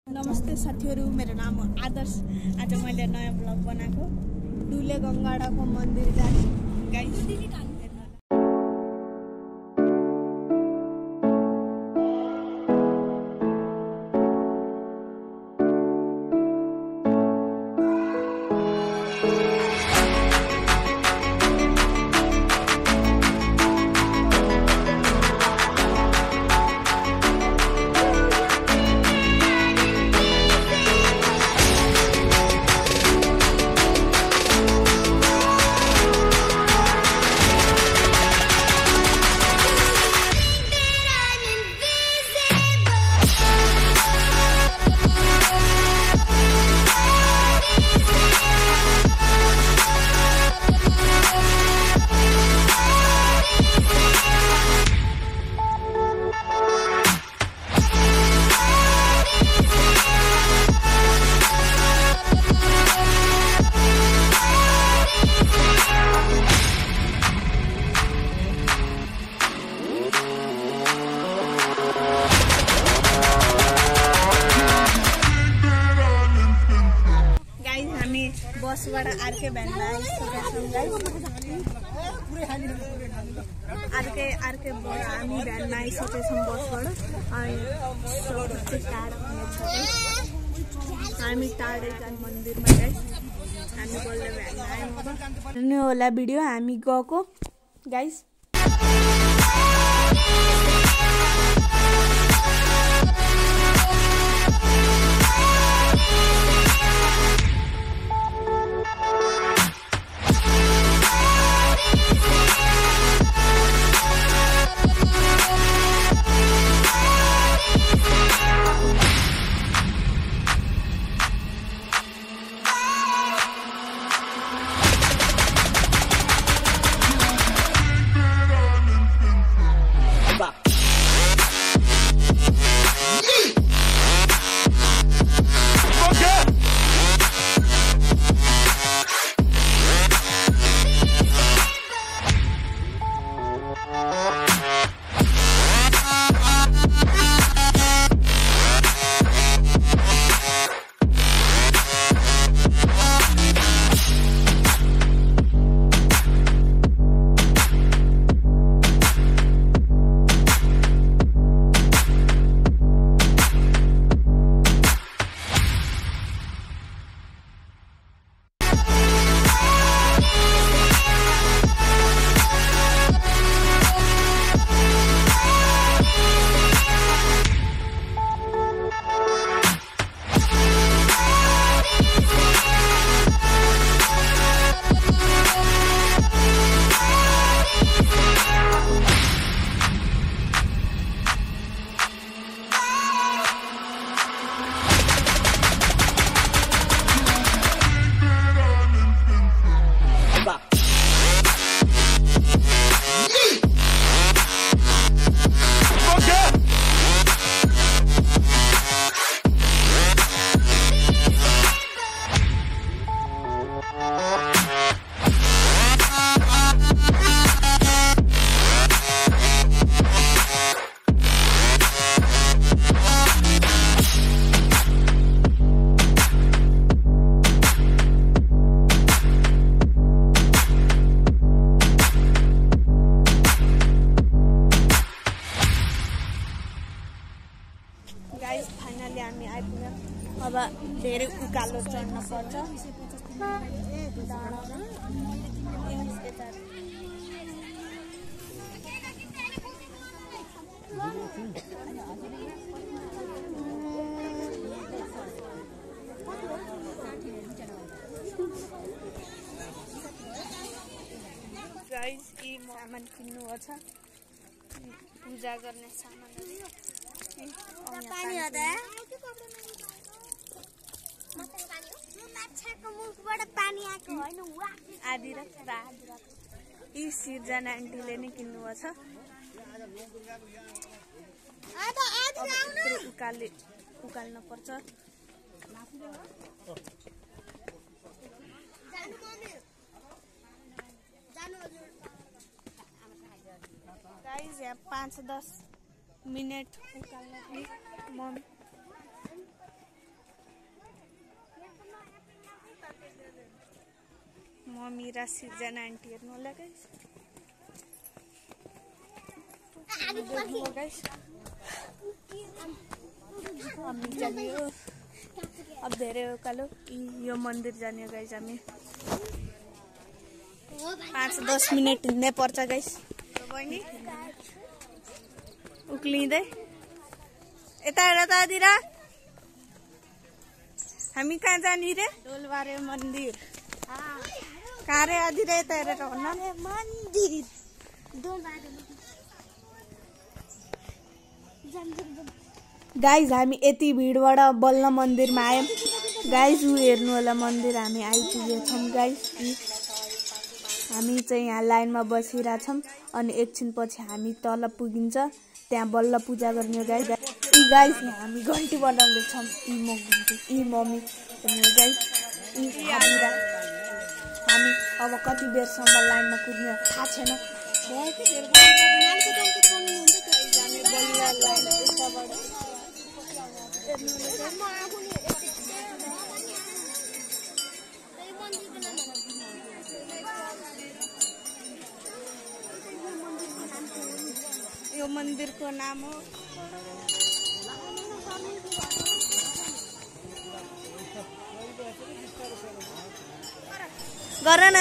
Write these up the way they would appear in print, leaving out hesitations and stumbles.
नमस्ते साथीहरु, मेरो नाम हो आदर्श। आज मैले नयाँ ब्लग बनाएको डुले गंगाडाको मन्दिर जाने गाइस। बसबाट आरके भ्यानमा आइसकेका छौँ गाइस। आरके हामी भ्यानमा आइसकेका छौँ बसबाट। हामी टाढै जाने मन्दिरमा गाइस। हामी बल्ल भ्यानमा आयौँ। हेर्नु होला भिडियो हामी गएको गाइस। गाइस फाइनली हामी आइपुग्यौँ। अब धेरै उकालो चढ्न पर्छ। गाइस यी सामान किन्नु छ, पूजा गर्ने सामानहरू। पानी आधा माछाको मुखबाट पानी आएको हैन आधी रात यी सिर्जना आन्टीले नै किन्नु छ। उकाल्न पर्छ। गाइस यहाँ 5-10 मिनट उकाल्न मम्मी र सिर्जना आन्टी हेर्नु होला गाइस। अब धेरै उकालो यो मन्दिर जाने गाइस। हामी 5-10 मिनट हिँड्नै पर्छ गाइस। बहिनी उक्लिँदै यता हेर त आदिरा। हामी कहाँ जाने रे? डोलबारे मन्दिर। कहाँ रे आदिरा? यता हेरेर भन्न मन्दिर गाइस। हामी यति भिडबाट बल्ल मन्दिरमा आयौँ गाइस। ऊ हेर्नु होला मन्दिर हामी आइपुगेछौँ गाइस। हामी चाहिँ यहाँ लाइनमा बसिरहेछौँ अनि एकछिन पछि हामी तल पुगिन्छ, त्यहाँ बल्ल पूजा गर्ने गाइस। गाइस हामी घन्टी बनाउँदैछौँ। यी मम्मी हेर्नु गाइस। हामी अब कति बेरसम्म लाइनमा कुद्ने थाहा छैन। यो मन्दिरको नाम हो गर न।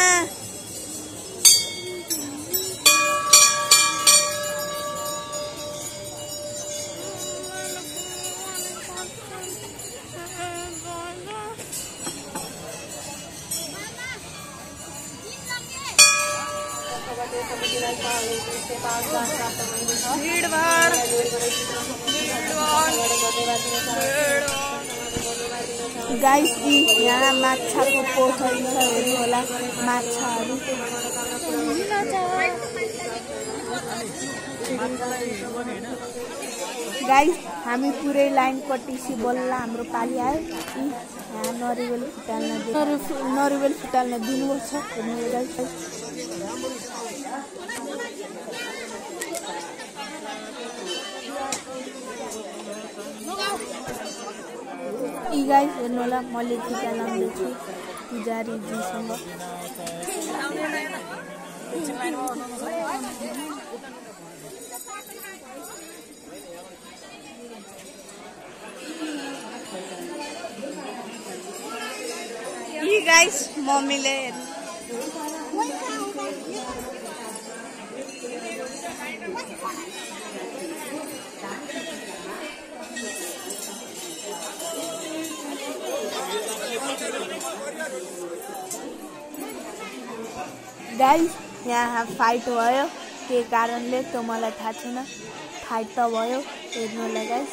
गाइस यहाँ माछाको पोखरी छ, हेर्नु होला माछाहरू। गाइस हामी पुरै लाइन कटिसी बल्ल हाम्रो पाली आयो। यहाँ नरिवल फुटाल्न दिनुपर्छ। हेर्नु गाइस गाइस हेर्नु होला मैले टिका लाउँदैछु पुजारीजीसँग। गाइस मम्मीले गाइस यहाँ फाइट भयो के कारणले त मलाई थाहा छैन। फाइट त भयो। हेर्नु होला गाइस।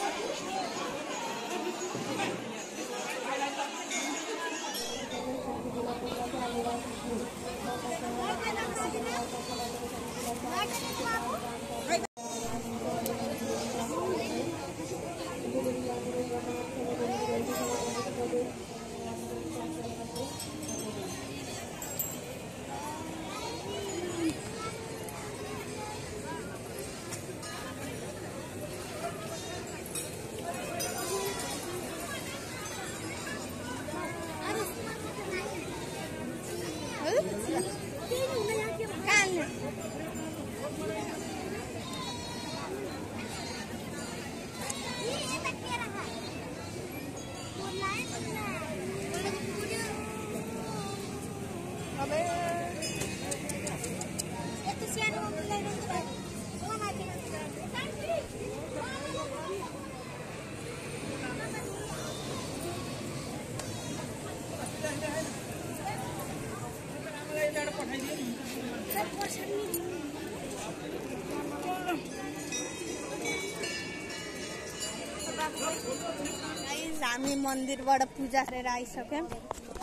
हामी मन्दिरबाट पूजा गरेर आइसक्यौँ।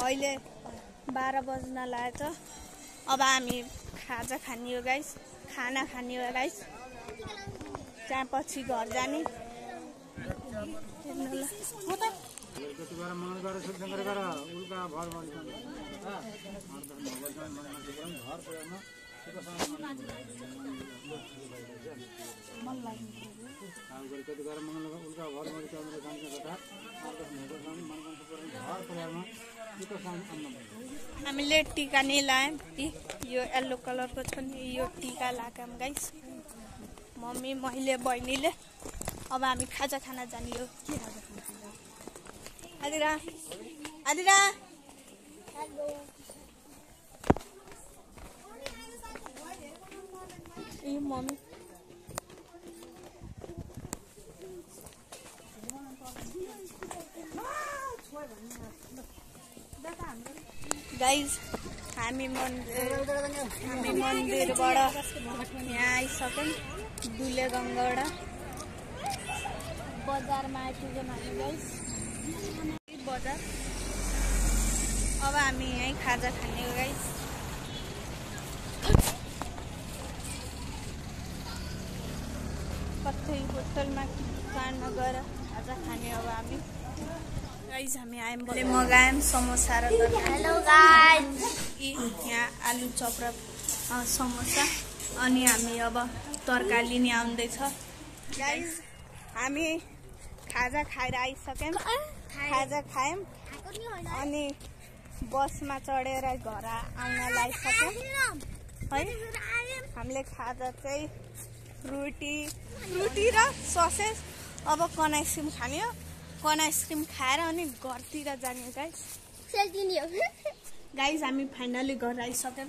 अहिले 12 बज्न लाग्यो। अब हामी खाजा खाने हो गाइस। खाना खाने हो गाइस। त्यहाँपछि घर जाने। हामीले टीका नै लायौँ। यो येल्लो कलरको छ नि, यो टीका लगायौँ गाइस। मम्मी, मैले, बहिनीले। अब हामी खाजा खाना जाने हो। आदिरा आदिरा ए मम्मी गाइस हामी मन्दिरबाट यहाँ आइसक्यौँ। दुलेगङ्गाबाट बजारमा आइपुग्यौँ हामी गाइस। बजार अब हामी यहीँ खाजा खाने हो गाइस। कतै होटलमा कारमा गएर खाजा खाने अब हामी गाइस। हामी आयौँ मगायौँ समोसा र तरकारी। हेलो गाइस, यहाँ आलु चप र समोसा। अनि हामी अब तरकारी लिने आउँदैछ गाइस। हामी खाजा खाएर आइसक्यौँ। खाजा खायौँ अनि बसमा चढेर घर आउन लागिसक्यौँ है। हामीले खाजा चाहिँ रोटी र ससेज, अब कर्न आइसक्रिम खाने हो। कर्न आइसक्रिम खाएर अनि घरतिर जाने गाइस। गाइस हामी फाइनली घर आइसक्यौँ।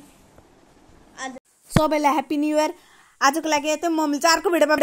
सबैलाई ह्याप्पी न्यू इयर। आजको लागि यतै। म मिल्छ अर्को भिडियोमा।